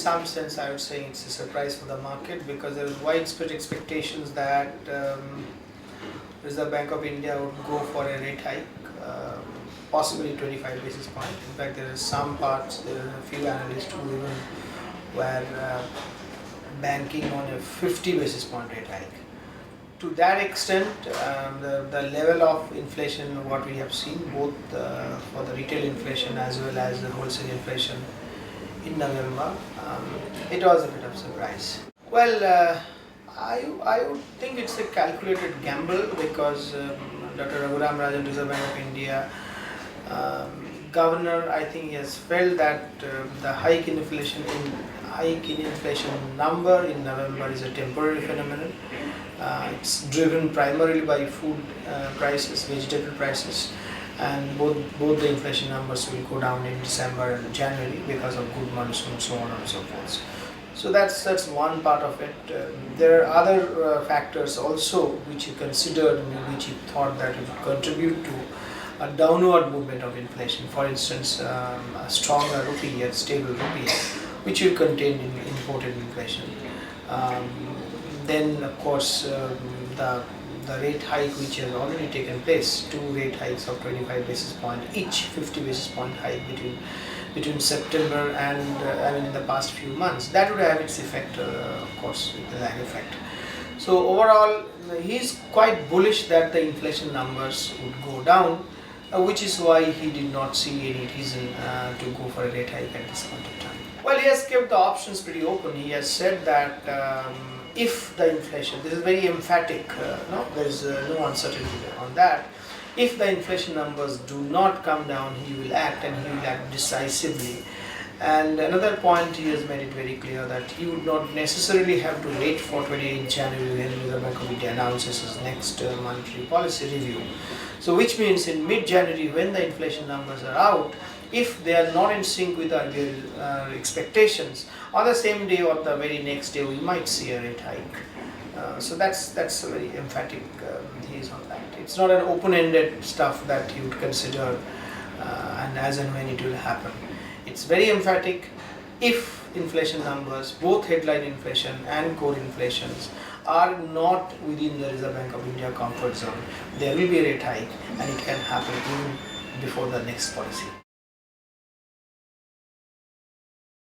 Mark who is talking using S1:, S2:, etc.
S1: some sense I would say it's a surprise for the market, because there was widespread expectations that Reserve Bank of India would go for a rate hike, possibly 25 basis point. In fact, there are some parts, there are a few analysts who even were banking on a 50 basis point rate hike. To that extent, the level of inflation, what we have seen, both for the retail inflation as well as the wholesale inflation in November, it was a bit of surprise. Well, I would think it's a calculated gamble, because Dr. Raghuram Rajan, Reserve Bank of India, governor, I think he has felt that the hike in inflation number in November is a temporary phenomenon. It's driven primarily by food prices, vegetable prices, and both the inflation numbers will go down in December and January because of good monsoon, so on and so forth. So that's one part of it. There are other factors also which he considered, which he thought that it would contribute to a downward movement of inflation. For instance, a stronger rupee, a stable rupee, which will contain imported inflation. Then, of course, the rate hike which has already taken place, 2 rate hikes of 25 basis point, each 50 basis point hike between September and in the past few months, that would have its effect, of course, the lag effect. So overall, he is quite bullish that the inflation numbers would go down, which is why he did not see any reason to go for a rate hike at this point of time. Well, he has kept the options pretty open. He has said that if the inflation, this is very emphatic, there is no uncertainty on that. If the inflation numbers do not come down, he will act, and he will act decisively. And another point, he has made it very clear that he would not necessarily have to wait for 28th January when the Reserve Bank of India announces his next monetary policy review. So which means in mid-January, when the inflation numbers are out, if they are not in sync with our expectations, on the same day or the very next day, we might see a rate hike. So that's a very emphatic he is on that. It's not an open-ended stuff that you would consider and as and when it will happen. It's very emphatic. If inflation numbers, both headline inflation and core inflations, are not within the Reserve Bank of India comfort zone, there will be a rate hike, and it can happen even before the next policy.